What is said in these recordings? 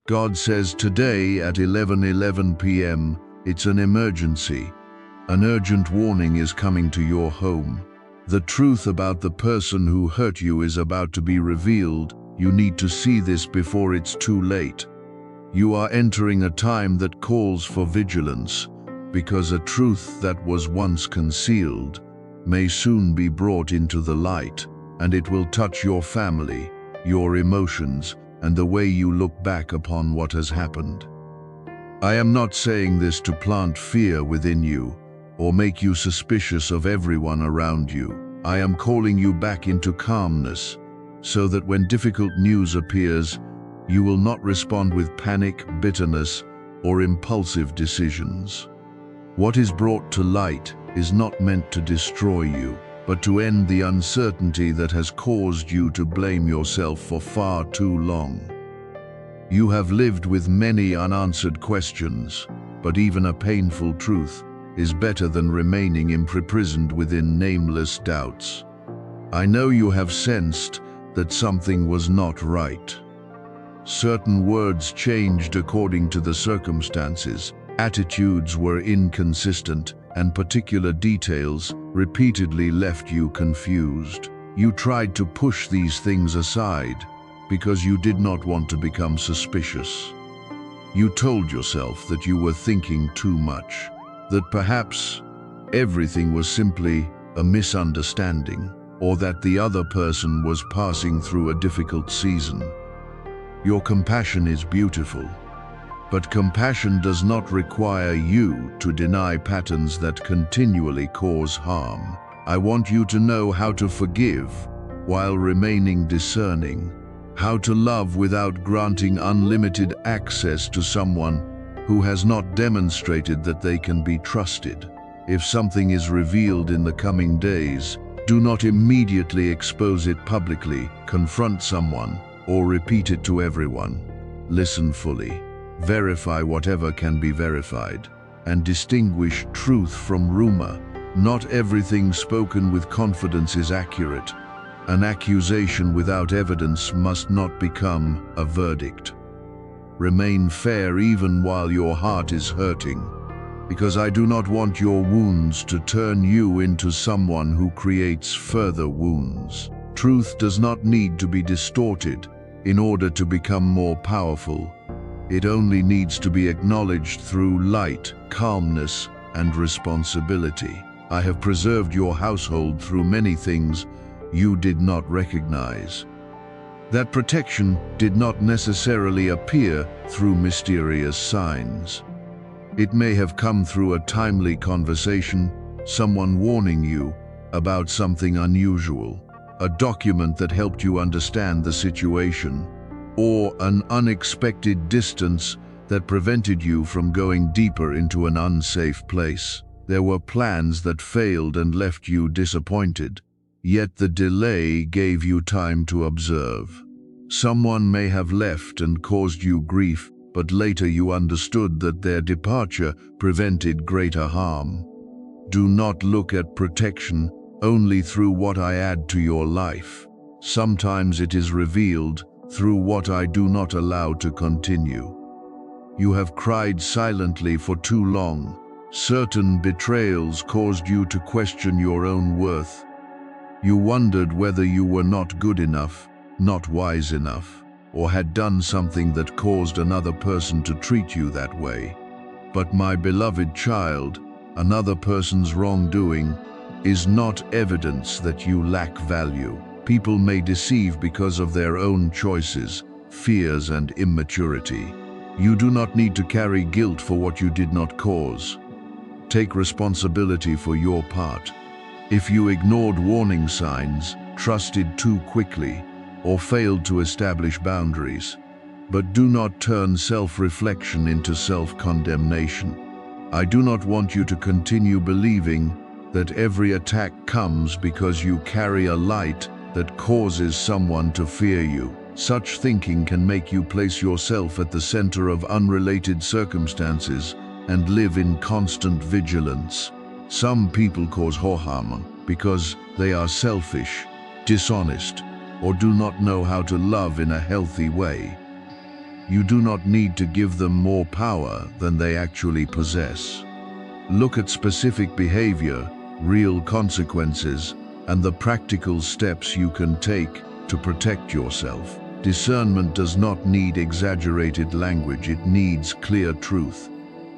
God says today at 11:11 p.m., it's an emergency. An urgent warning is coming to your home. The truth about the person who hurt you is about to be revealed. You need to see this before it's too late. You are entering a time that calls for vigilance, because a truth that was once concealed may soon be brought into the light, and it will touch your family, your emotions, and the way you look back upon what has happened. I am not saying this to plant fear within you or make you suspicious of everyone around you. I am calling you back into calmness, so that when difficult news appears, you will not respond with panic, bitterness, or impulsive decisions. What is brought to light is not meant to destroy you, but to end the uncertainty that has caused you to blame yourself for far too long. You have lived with many unanswered questions, but even a painful truth is better than remaining imprisoned within nameless doubts. I know you have sensed that something was not right. Certain words changed according to the circumstances, attitudes were inconsistent, and particular details repeatedly left you confused. You tried to push these things aside because you did not want to become suspicious. You told yourself that you were thinking too much, that perhaps everything was simply a misunderstanding, or that the other person was passing through a difficult season. Your compassion is beautiful, but compassion does not require you to deny patterns that continually cause harm. I want you to know how to forgive while remaining discerning, how to love without granting unlimited access to someone who has not demonstrated that they can be trusted. If something is revealed in the coming days, do not immediately expose it publicly, confront someone, or repeat it to everyone. Listen fully. Verify whatever can be verified, and distinguish truth from rumor. Not everything spoken with confidence is accurate. An accusation without evidence must not become a verdict. Remain fair even while your heart is hurting, because I do not want your wounds to turn you into someone who creates further wounds. Truth does not need to be distorted in order to become more powerful. It only needs to be acknowledged through light, calmness, and responsibility. I have preserved your household through many things you did not recognize. That protection did not necessarily appear through mysterious signs. It may have come through a timely conversation, someone warning you about something unusual, a document that helped you understand the situation, or an unexpected distance that prevented you from going deeper into an unsafe place. There were plans that failed and left you disappointed, yet the delay gave you time to observe. Someone may have left and caused you grief, but later you understood that their departure prevented greater harm. Do not look at protection only through what I add to your life. Sometimes it is revealed through what I do not allow to continue. You have cried silently for too long. Certain betrayals caused you to question your own worth. You wondered whether you were not good enough, not wise enough, or had done something that caused another person to treat you that way. But my beloved child, another person's wrongdoing is not evidence that you lack value. People may deceive because of their own choices, fears, and immaturity. You do not need to carry guilt for what you did not cause. Take responsibility for your part. If you ignored warning signs, trusted too quickly, or failed to establish boundaries, but do not turn self-reflection into self-condemnation. I do not want you to continue believing that every attack comes because you carry a light that causes someone to fear you. Such thinking can make you place yourself at the center of unrelated circumstances and live in constant vigilance. Some people cause harm because they are selfish, dishonest, or do not know how to love in a healthy way. You do not need to give them more power than they actually possess. Look at specific behavior, real consequences, and the practical steps you can take to protect yourself. Discernment does not need exaggerated language, it needs clear truth.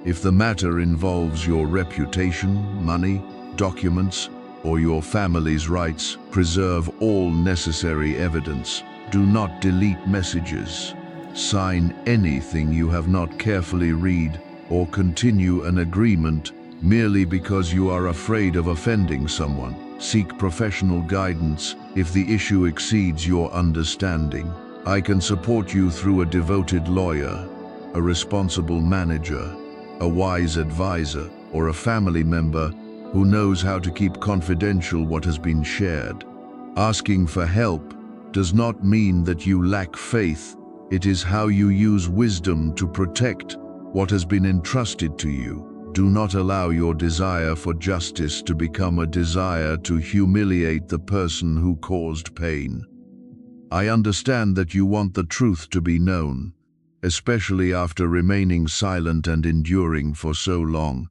If the matter involves your reputation, money, documents, or your family's rights, preserve all necessary evidence. Do not delete messages. Sign anything you have not carefully read, or continue an agreement merely because you are afraid of offending someone. Seek professional guidance if the issue exceeds your understanding. I can support you through a devoted lawyer, a responsible manager, a wise advisor, or a family member who knows how to keep confidential what has been shared. Asking for help does not mean that you lack faith. It is how you use wisdom to protect what has been entrusted to you. Do not allow your desire for justice to become a desire to humiliate the person who caused pain. I understand that you want the truth to be known, especially after remaining silent and enduring for so long.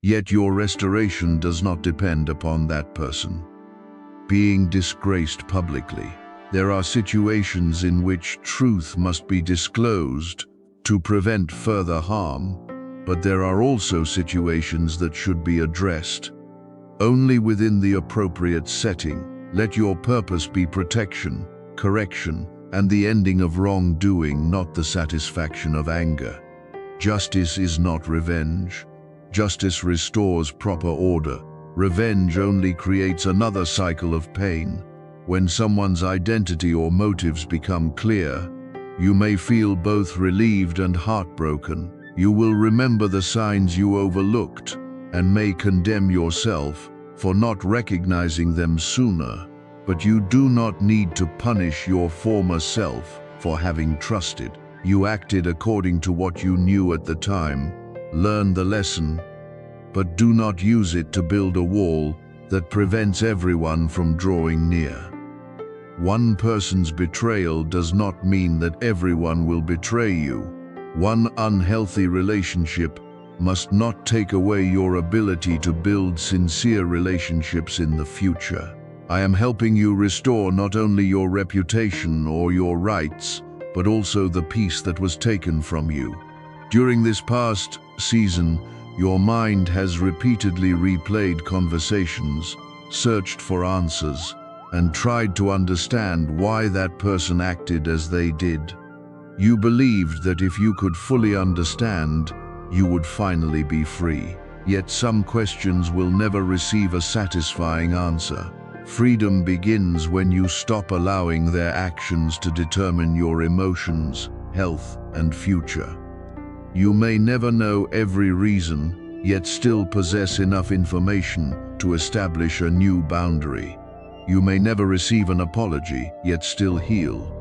Yet your restoration does not depend upon that person being disgraced publicly. There are situations in which truth must be disclosed to prevent further harm, but there are also situations that should be addressed only within the appropriate setting. Let your purpose be protection, correction, and the ending of wrongdoing, not the satisfaction of anger. Justice is not revenge. Justice restores proper order. Revenge only creates another cycle of pain. When someone's identity or motives become clear, you may feel both relieved and heartbroken. You will remember the signs you overlooked and may condemn yourself for not recognizing them sooner. But you do not need to punish your former self for having trusted. You acted according to what you knew at the time. Learn the lesson, but do not use it to build a wall that prevents everyone from drawing near. One person's betrayal does not mean that everyone will betray you. One unhealthy relationship must not take away your ability to build sincere relationships in the future. I am helping you restore not only your reputation or your rights, but also the peace that was taken from you. During this past season, your mind has repeatedly replayed conversations, searched for answers, and tried to understand why that person acted as they did. You believed that if you could fully understand, you would finally be free. Yet some questions will never receive a satisfying answer. Freedom begins when you stop allowing their actions to determine your emotions, health, and future. You may never know every reason, yet still possess enough information to establish a new boundary. You may never receive an apology, yet still heal.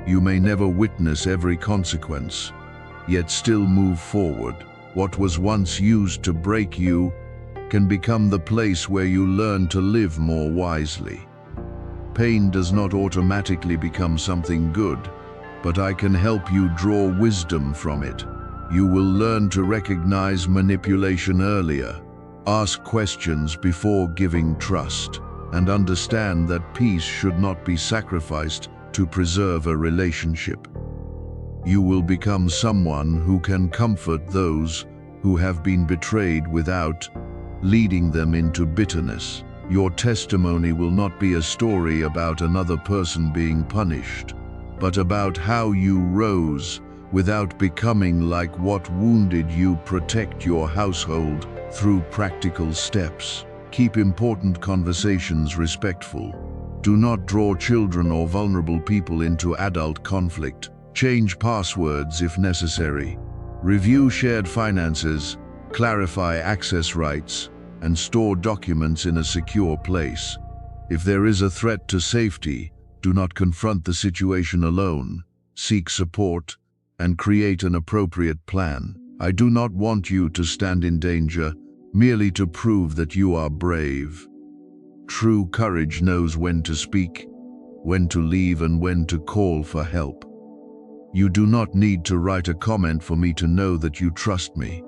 You may never witness every consequence, yet still move forward. What was once used to break you can become the place where you learn to live more wisely. Pain does not automatically become something good, but I can help you draw wisdom from it. You will learn to recognize manipulation earlier, ask questions before giving trust, and understand that peace should not be sacrificed to preserve a relationship. You will become someone who can comfort those who have been betrayed without leading them into bitterness. Your testimony will not be a story about another person being punished, but about how you rose without becoming like what wounded you. Protect your household through practical steps. Keep important conversations respectful. Do not draw children or vulnerable people into adult conflict. Change passwords if necessary. Review shared finances, clarify access rights, and store documents in a secure place. If there is a threat to safety, do not confront the situation alone. Seek support and create an appropriate plan. I do not want you to stand in danger merely to prove that you are brave. True courage knows when to speak, when to leave, and when to call for help. You do not need to write a comment for me to know that you trust me.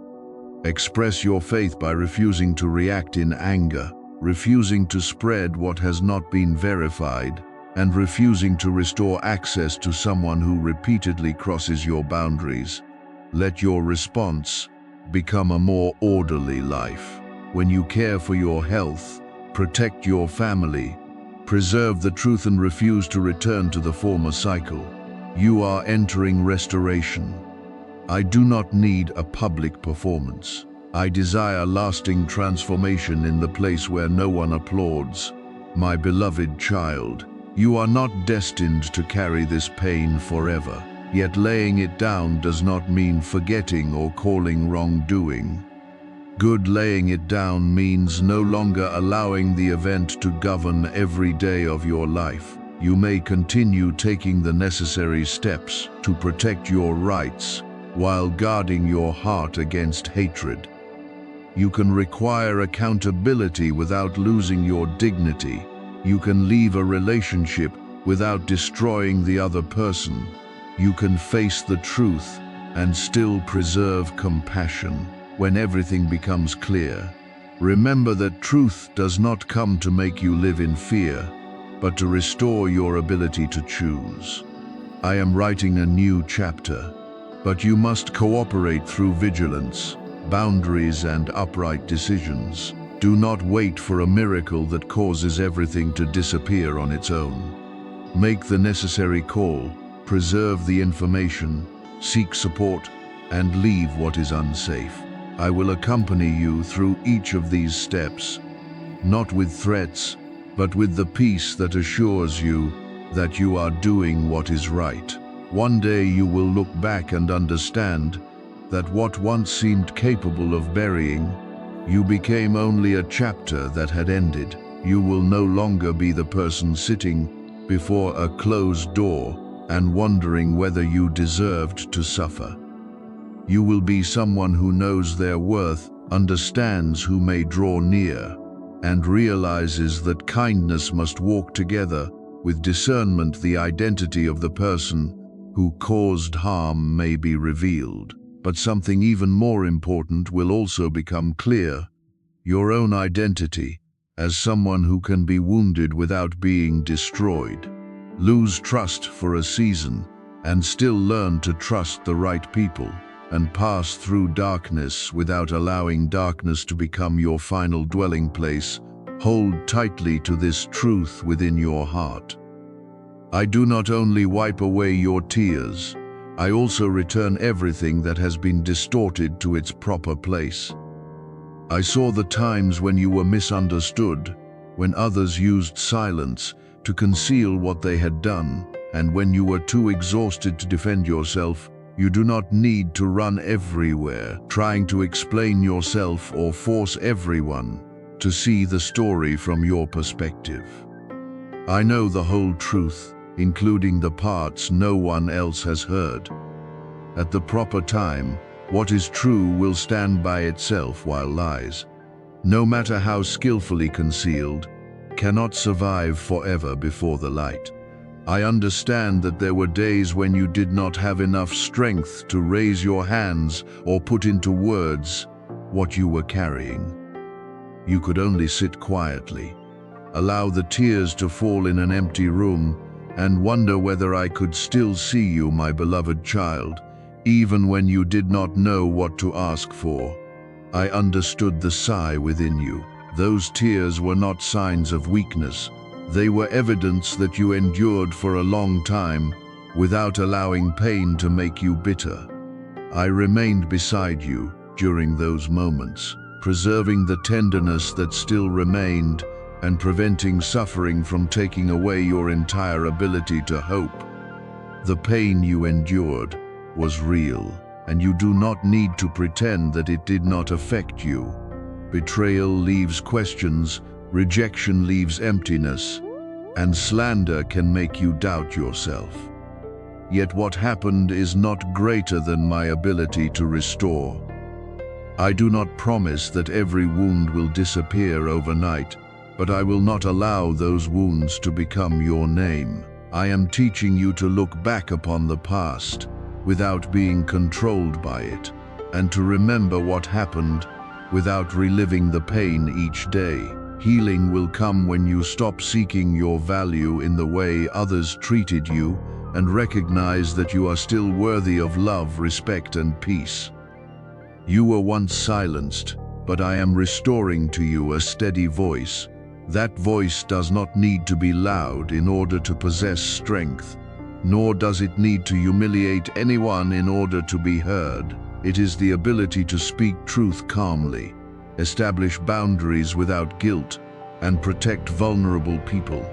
Express your faith by refusing to react in anger, refusing to spread what has not been verified, and refusing to restore access to someone who repeatedly crosses your boundaries. Let your response become a more orderly life. When you care for your health, protect your family, preserve the truth and refuse to return to the former cycle, you are entering restoration. I do not need a public performance. I desire lasting transformation in the place where no one applauds. My beloved child, you are not destined to carry this pain forever. Yet laying it down does not mean forgetting or calling wrongdoing. Good laying it down means no longer allowing the event to govern every day of your life. You may continue taking the necessary steps to protect your rights while guarding your heart against hatred. You can require accountability without losing your dignity. You can leave a relationship without destroying the other person. You can face the truth and still preserve compassion when everything becomes clear. Remember that truth does not come to make you live in fear, but to restore your ability to choose. I am writing a new chapter, but you must cooperate through vigilance, boundaries, and upright decisions. Do not wait for a miracle that causes everything to disappear on its own. Make the necessary call, preserve the information, seek support, and leave what is unsafe. I will accompany you through each of these steps, not with threats, but with the peace that assures you that you are doing what is right. One day you will look back and understand that what once seemed capable of burying, you became only a chapter that had ended. You will no longer be the person sitting before a closed door and wondering whether you deserved to suffer. You will be someone who knows their worth, understands who may draw near, and realizes that kindness must walk together with discernment. The identity of the person who caused harm may be revealed, but something even more important will also become clear: your own identity as someone who can be wounded without being destroyed. Lose trust for a season and still learn to trust the right people, and pass through darkness without allowing darkness to become your final dwelling place. Hold tightly to this truth within your heart. I do not only wipe away your tears, I also return everything that has been distorted to its proper place. I saw the times when you were misunderstood, when others used silence to conceal what they had done, and when you were too exhausted to defend yourself. You do not need to run everywhere, trying to explain yourself or force everyone to see the story from your perspective. I know the whole truth, including the parts no one else has heard. At the proper time, what is true will stand by itself, while lies, no matter how skillfully concealed, cannot survive forever before the light. I understand that there were days when you did not have enough strength to raise your hands or put into words what you were carrying. You could only sit quietly, allow the tears to fall in an empty room, and wonder whether I could still see you, my beloved child, even when you did not know what to ask for. I understood the sigh within you. Those tears were not signs of weakness. They were evidence that you endured for a long time without allowing pain to make you bitter. I remained beside you during those moments, preserving the tenderness that still remained and preventing suffering from taking away your entire ability to hope. The pain you endured was real, and you do not need to pretend that it did not affect you. Betrayal leaves questions, rejection leaves emptiness, and slander can make you doubt yourself. Yet what happened is not greater than my ability to restore. I do not promise that every wound will disappear overnight, but I will not allow those wounds to become your name. I am teaching you to look back upon the past, without being controlled by it, and to remember what happened without reliving the pain each day. Healing will come when you stop seeking your value in the way others treated you and recognize that you are still worthy of love, respect, and peace. You were once silenced, but I am restoring to you a steady voice. That voice does not need to be loud in order to possess strength, nor does it need to humiliate anyone in order to be heard. It is the ability to speak truth calmly, establish boundaries without guilt, and protect vulnerable people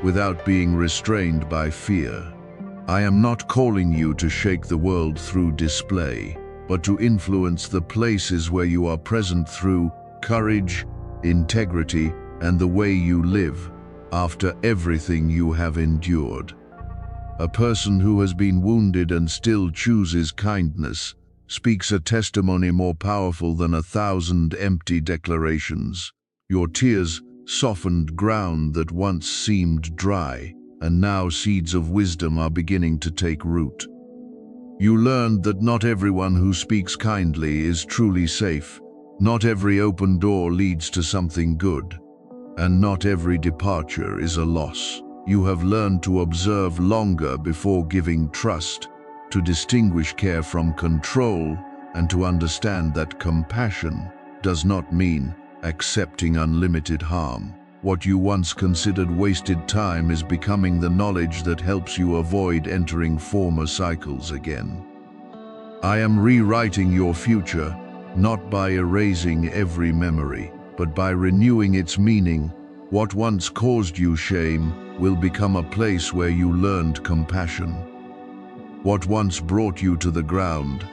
without being restrained by fear. I am not calling you to shake the world through display, but to influence the places where you are present through courage, integrity, and the way you live after everything you have endured. A person who has been wounded and still chooses kindness speaks a testimony more powerful than 1,000 empty declarations. Your tears softened ground that once seemed dry, and now seeds of wisdom are beginning to take root. You learned that not everyone who speaks kindly is truly safe. Not every open door leads to something good, and not every departure is a loss. You have learned to observe longer before giving trust, to distinguish care from control, and to understand that compassion does not mean accepting unlimited harm. What you once considered wasted time is becoming the knowledge that helps you avoid entering former cycles again. I am rewriting your future, not by erasing every memory, but by renewing its meaning. What once caused you shame will become a place where you learned compassion. What once brought you to the ground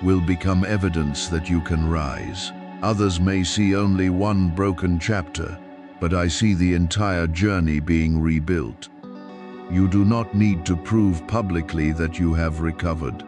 will become evidence that you can rise. Others may see only one broken chapter, but I see the entire journey being rebuilt. You do not need to prove publicly that you have recovered.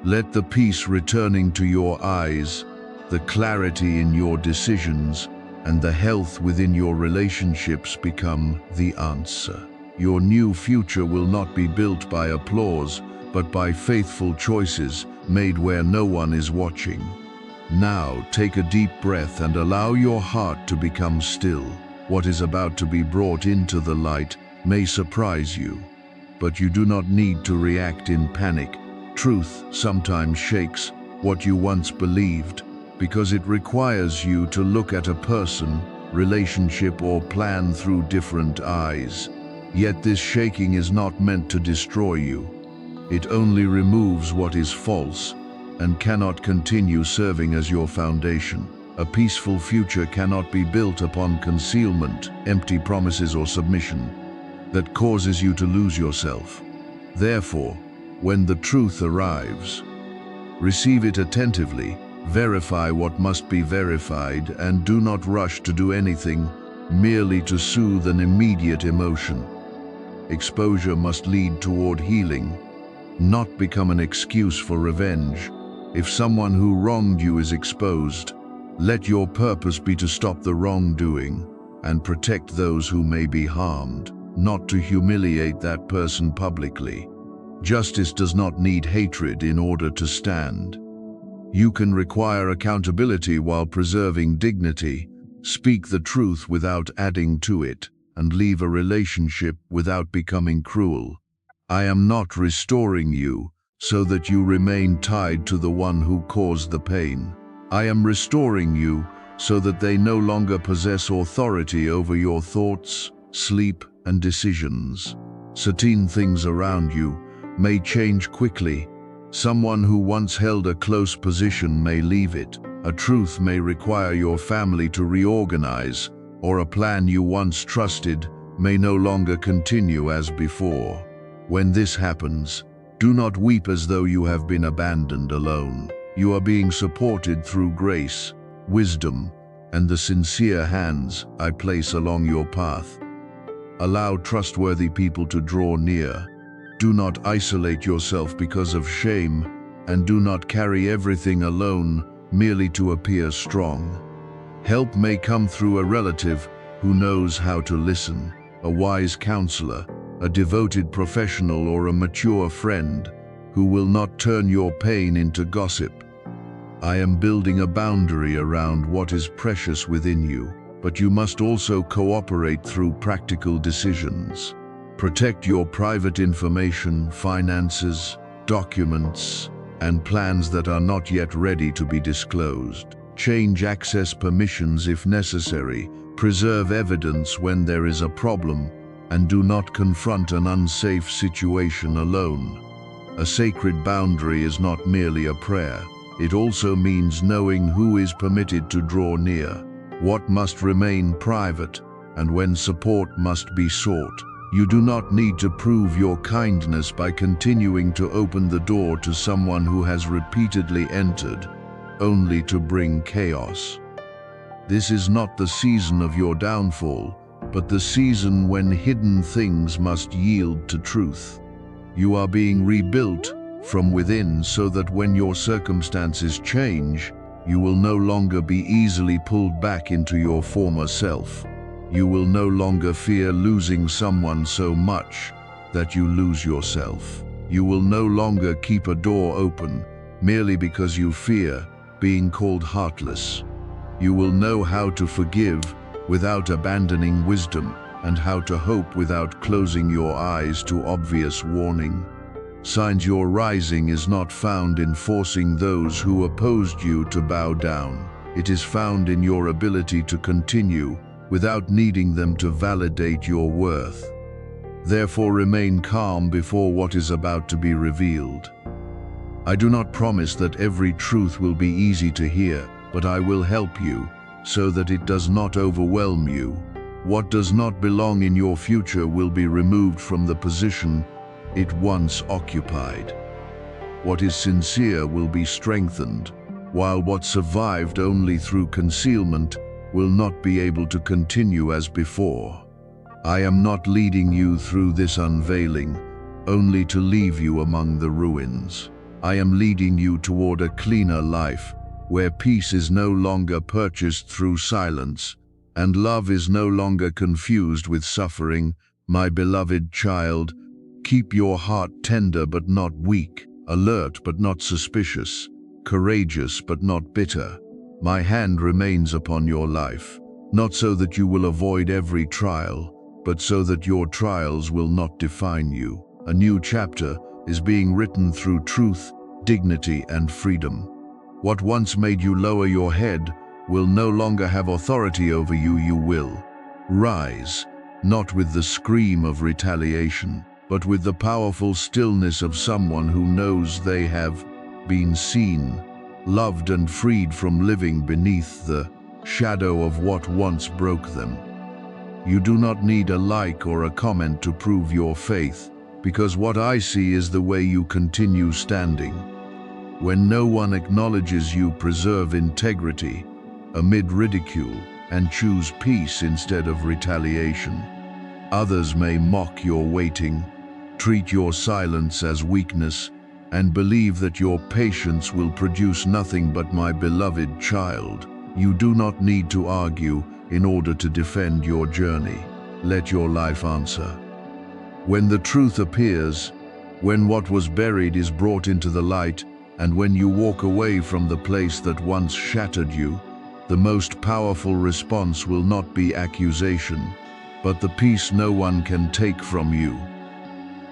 Let the peace returning to your eyes, the clarity in your decisions, and the health within your relationships become the answer. Your new future will not be built by applause, but by faithful choices made where no one is watching. Now take a deep breath and allow your heart to become still. What is about to be brought into the light may surprise you, but you do not need to react in panic. Truth sometimes shakes what you once believed, because it requires you to look at a person, relationship, or plan through different eyes. Yet this shaking is not meant to destroy you. It only removes what is false and cannot continue serving as your foundation. A peaceful future cannot be built upon concealment, empty promises, or submission that causes you to lose yourself. Therefore, when the truth arrives, receive it attentively, verify what must be verified, and do not rush to do anything merely to soothe an immediate emotion. Exposure must lead toward healing, not become an excuse for revenge. If someone who wronged you is exposed, let your purpose be to stop the wrongdoing and protect those who may be harmed, not to humiliate that person publicly. Justice does not need hatred in order to stand. You can require accountability while preserving dignity, speak the truth without adding to it, and leave a relationship without becoming cruel. I am not restoring you so that you remain tied to the one who caused the pain. I am restoring you so that they no longer possess authority over your thoughts, sleep, and decisions. Certain things around you may change quickly. Someone who once held a close position may leave it. A truth may require your family to reorganize, or a plan you once trusted may no longer continue as before. When this happens, do not weep as though you have been abandoned alone. You are being supported through grace, wisdom, and the sincere hands I place along your path. Allow trustworthy people to draw near. Do not isolate yourself because of shame, and do not carry everything alone merely to appear strong. Help may come through a relative who knows how to listen, a wise counselor, a devoted professional, or a mature friend who will not turn your pain into gossip. I am building a boundary around what is precious within you, but you must also cooperate through practical decisions. Protect your private information, finances, documents, and plans that are not yet ready to be disclosed. Change access permissions if necessary, preserve evidence when there is a problem, and do not confront an unsafe situation alone. A sacred boundary is not merely a prayer. It also means knowing who is permitted to draw near, what must remain private, and when support must be sought. You do not need to prove your kindness by continuing to open the door to someone who has repeatedly entered, only to bring chaos. This is not the season of your downfall, but the season when hidden things must yield to truth. You are being rebuilt from within so that when your circumstances change, you will no longer be easily pulled back into your former self. You will no longer fear losing someone so much that you lose yourself. You will no longer keep a door open merely because you fear being called heartless. You will know how to forgive without abandoning wisdom, and how to hope without closing your eyes to obvious warning. Signs your rising is not found in forcing those who opposed you to bow down. It is found in your ability to continue without needing them to validate your worth. Therefore, remain calm before what is about to be revealed. I do not promise that every truth will be easy to hear, but I will help you so that it does not overwhelm you. What does not belong in your future will be removed from the position it once occupied. What is sincere will be strengthened, while what survived only through concealment will not be able to continue as before. I am not leading you through this unveiling, only to leave you among the ruins. I am leading you toward a cleaner life, where peace is no longer purchased through silence, and love is no longer confused with suffering. My beloved child, keep your heart tender but not weak, alert but not suspicious, courageous but not bitter. My hand remains upon your life, not so that you will avoid every trial, but so that your trials will not define you. A new chapter is being written through truth, dignity, and freedom. What once made you lower your head will no longer have authority over you. You will rise, not with the scream of retaliation, but with the powerful stillness of someone who knows they have been seen, loved, and freed from living beneath the shadow of what once broke them. You do not need a like or a comment to prove your faith, because what I see is the way you continue standing. When no one acknowledges you, preserve integrity amid ridicule and choose peace instead of retaliation. Others may mock your waiting, treat your silence as weakness, and believe that your patience will produce nothing. But my beloved child, you do not need to argue in order to defend your journey. Let your life answer. When the truth appears, when what was buried is brought into the light, and when you walk away from the place that once shattered you, the most powerful response will not be accusation, but the peace no one can take from you.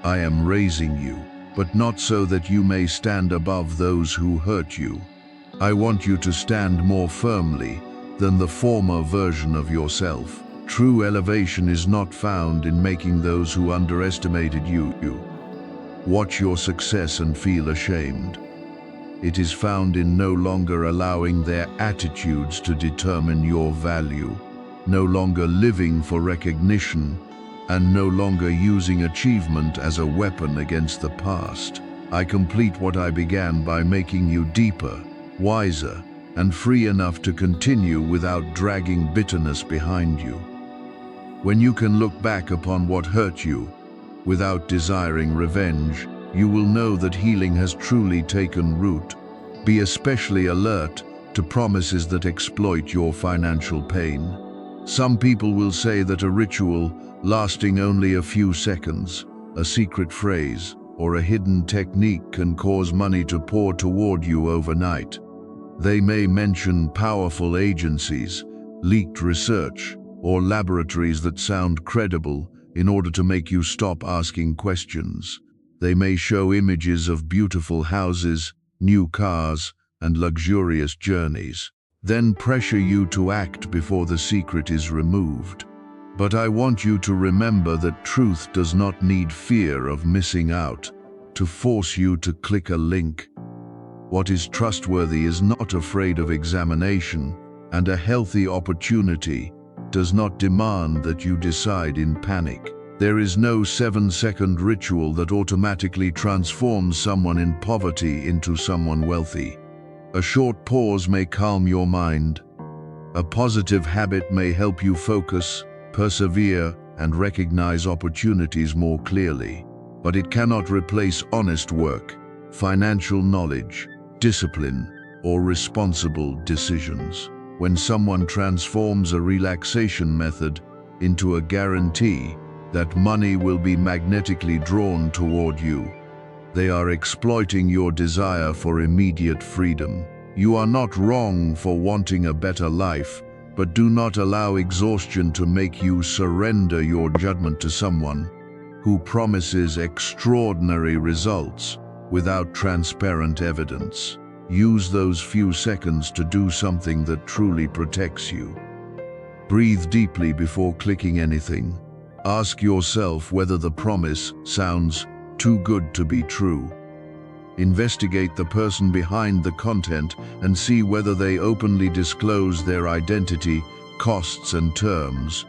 I am raising you, but not so that you may stand above those who hurt you. I want you to stand more firmly than the former version of yourself. True elevation is not found in making those who underestimated you watch your success and feel ashamed. It is found in no longer allowing their attitudes to determine your value, no longer living for recognition, and no longer using achievement as a weapon against the past. I complete what I began by making you deeper, wiser, and free enough to continue without dragging bitterness behind you. When you can look back upon what hurt you without desiring revenge, you will know that healing has truly taken root. Be especially alert to promises that exploit your financial pain. Some people will say that a ritual lasting only a few seconds, a secret phrase, or a hidden technique can cause money to pour toward you overnight. They may mention powerful agencies, leaked research, or laboratories that sound credible in order to make you stop asking questions. They may show images of beautiful houses, new cars, and luxurious journeys, then pressure you to act before the secret is removed. But I want you to remember that truth does not need fear of missing out to force you to click a link. What is trustworthy is not afraid of examination, and a healthy opportunity does not demand that you decide in panic. There is no 7-second ritual that automatically transforms someone in poverty into someone wealthy. A short pause may calm your mind. A positive habit may help you focus, persevere, and recognize opportunities more clearly. But it cannot replace honest work, financial knowledge, discipline, or responsible decisions. When someone transforms a relaxation method into a guarantee that money will be magnetically drawn toward you, they are exploiting your desire for immediate freedom. You are not wrong for wanting a better life, but do not allow exhaustion to make you surrender your judgment to someone who promises extraordinary results without transparent evidence. Use those few seconds to do something that truly protects you. Breathe deeply before clicking anything. Ask yourself whether the promise sounds too good to be true. Investigate the person behind the content and see whether they openly disclose their identity, costs, and terms,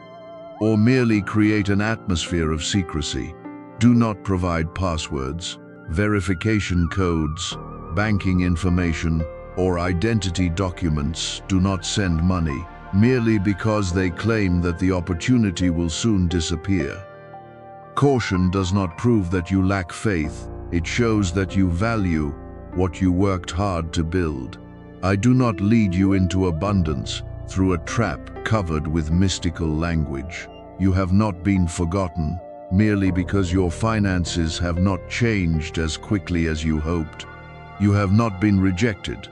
or merely create an atmosphere of secrecy. Do not provide passwords, verification codes, banking information, or identity documents. Do not send money merely because they claim that the opportunity will soon disappear. Caution does not prove that you lack faith. It shows that you value what you worked hard to build. I do not lead you into abundance through a trap covered with mystical language. You have not been forgotten merely because your finances have not changed as quickly as you hoped. You have not been rejected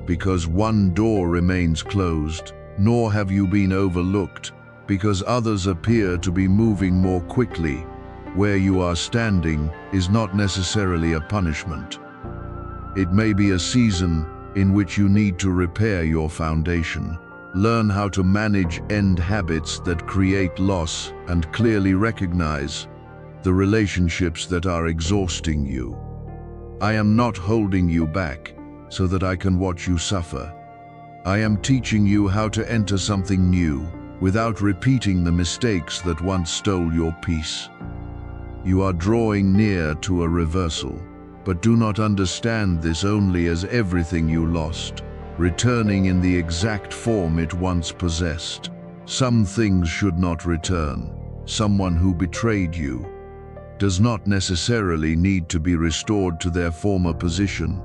because one door remains closed, nor have you been overlooked because others appear to be moving more quickly. Where you are standing is not necessarily a punishment. It may be a season in which you need to repair your foundation. Learn how to manage end habits that create loss and clearly recognize the relationships that are exhausting you. I am not holding you back so that I can watch you suffer. I am teaching you how to enter something new without repeating the mistakes that once stole your peace. You are drawing near to a reversal, but do not understand this only as everything you lost, returning in the exact form it once possessed. Some things should not return. Someone who betrayed you does not necessarily need to be restored to their former position.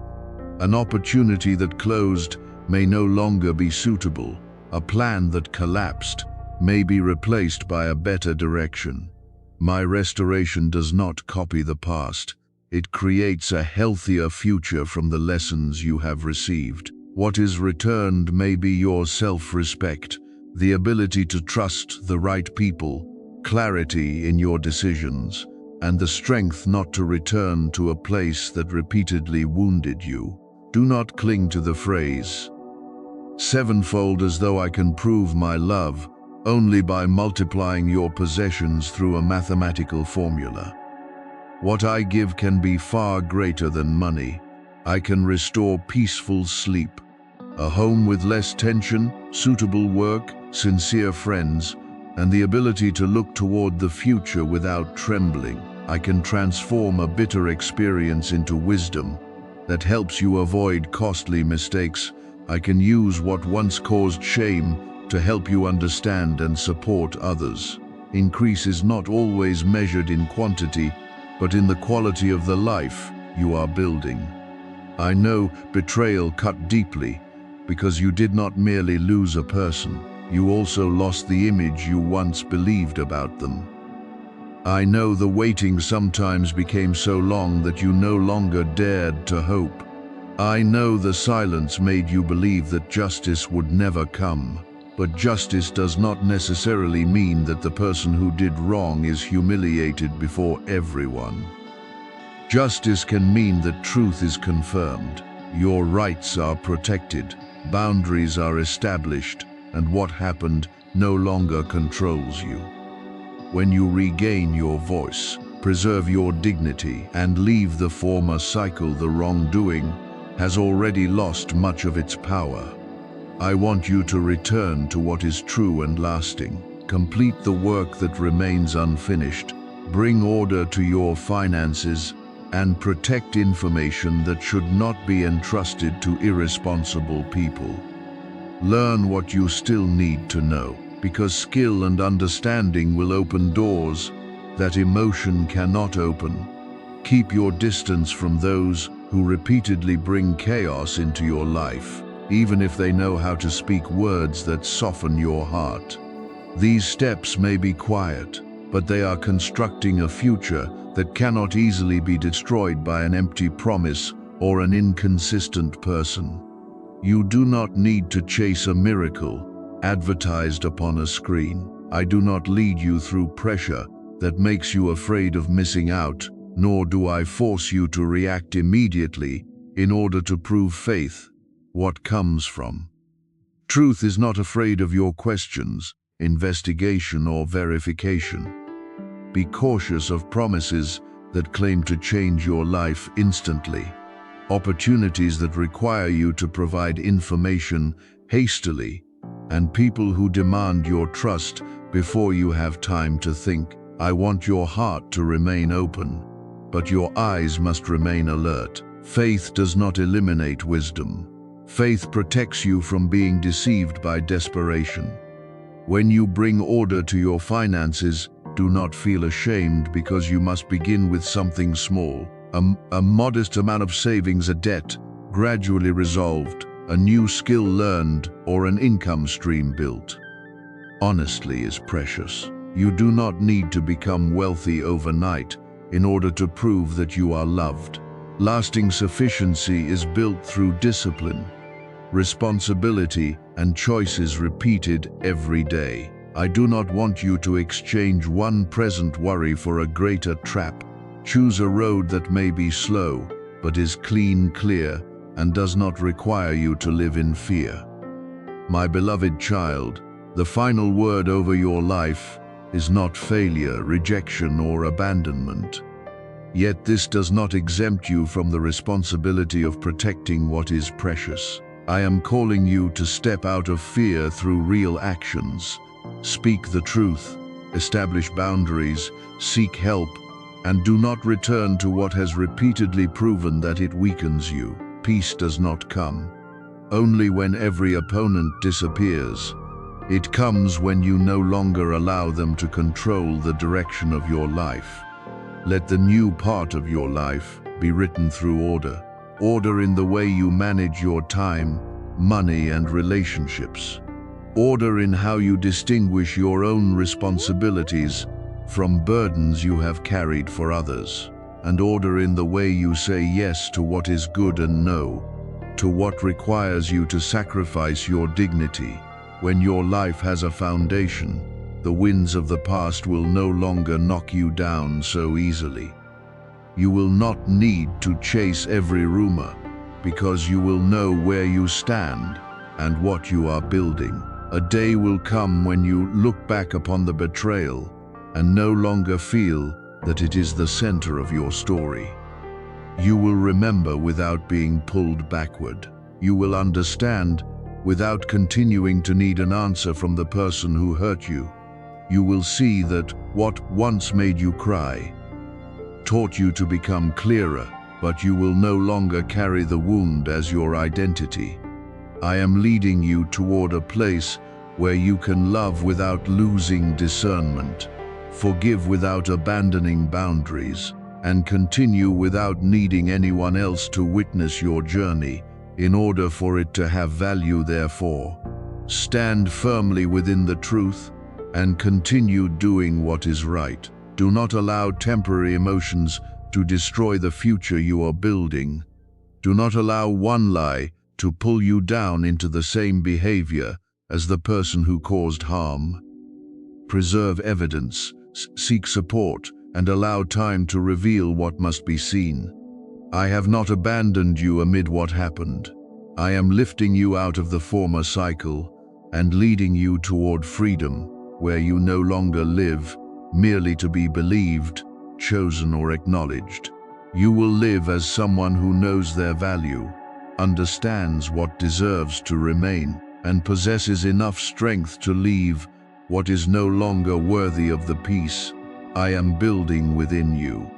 An opportunity that closed may no longer be suitable. A plan that collapsed may be replaced by a better direction. My restoration does not copy the past. It creates a healthier future from the lessons you have received. What is returned may be your self-respect, the ability to trust the right people, clarity in your decisions, and the strength not to return to a place that repeatedly wounded you. Do not cling to the phrase, "Sevenfold as though I can prove my love," only by multiplying your possessions through a mathematical formula. What I give can be far greater than money. I can restore peaceful sleep, a home with less tension, suitable work, sincere friends, and the ability to look toward the future without trembling. I can transform a bitter experience into wisdom that helps you avoid costly mistakes. I can use what once caused shame to help you understand and support others. Increase is not always measured in quantity, but in the quality of the life you are building. I know betrayal cut deeply because you did not merely lose a person, you also lost the image you once believed about them. I know the waiting sometimes became so long that you no longer dared to hope. I know the silence made you believe that justice would never come. But justice does not necessarily mean that the person who did wrong is humiliated before everyone. Justice can mean that truth is confirmed, your rights are protected, boundaries are established, and what happened no longer controls you. When you regain your voice, preserve your dignity, and leave the former cycle, the wrongdoing has already lost much of its power. I want you to return to what is true and lasting. Complete the work that remains unfinished. Bring order to your finances and protect information that should not be entrusted to irresponsible people. Learn what you still need to know, because skill and understanding will open doors that emotion cannot open. Keep your distance from those who repeatedly bring chaos into your life, even if they know how to speak words that soften your heart. These steps may be quiet, but they are constructing a future that cannot easily be destroyed by an empty promise or an inconsistent person. You do not need to chase a miracle advertised upon a screen. I do not lead you through pressure that makes you afraid of missing out, nor do I force you to react immediately in order to prove faith what comes from. Truth is not afraid of your questions, investigation, or verification. Be cautious of promises that claim to change your life instantly, opportunities that require you to provide information hastily, and people who demand your trust before you have time to think. I want your heart to remain open, but your eyes must remain alert. Faith does not eliminate wisdom. Faith protects you from being deceived by desperation. When you bring order to your finances, do not feel ashamed because you must begin with something small. A modest amount of savings, a debt gradually resolved, a new skill learned, or an income stream built. Honesty is precious. You do not need to become wealthy overnight in order to prove that you are loved. Lasting sufficiency is built through discipline, responsibility, and choices repeated every day. I do not want you to exchange one present worry for a greater trap. Choose a road that may be slow, but is clean, clear, and does not require you to live in fear. My beloved child, the final word over your life is not failure, rejection, or abandonment. Yet this does not exempt you from the responsibility of protecting what is precious. I am calling you to step out of fear through real actions. Speak the truth, establish boundaries, seek help, and do not return to what has repeatedly proven that it weakens you. Peace does not come only when every opponent disappears. It comes when you no longer allow them to control the direction of your life. Let the new part of your life be written through order. Order in the way you manage your time, money, and relationships. Order in how you distinguish your own responsibilities from burdens you have carried for others. And order in the way you say yes to what is good and no to what requires you to sacrifice your dignity. When your life has a foundation, the winds of the past will no longer knock you down so easily. You will not need to chase every rumor, because you will know where you stand and what you are building. A day will come when you look back upon the betrayal and no longer feel that it is the center of your story. You will remember without being pulled backward. You will understand without continuing to need an answer from the person who hurt you. You will see that what once made you cry taught you to become clearer, but you will no longer carry the wound as your identity. I am leading you toward a place where you can love without losing discernment, forgive without abandoning boundaries, and continue without needing anyone else to witness your journey in order for it to have value. Therefore, stand firmly within the truth and continue doing what is right. Do not allow temporary emotions to destroy the future you are building. Do not allow one lie to pull you down into the same behavior as the person who caused harm. Preserve evidence, seek support, and allow time to reveal what must be seen. I have not abandoned you amid what happened. I am lifting you out of the former cycle and leading you toward freedom, where you no longer live merely to be believed, chosen, or acknowledged. You will live as someone who knows their value, understands what deserves to remain, and possesses enough strength to leave what is no longer worthy of the peace I am building within you.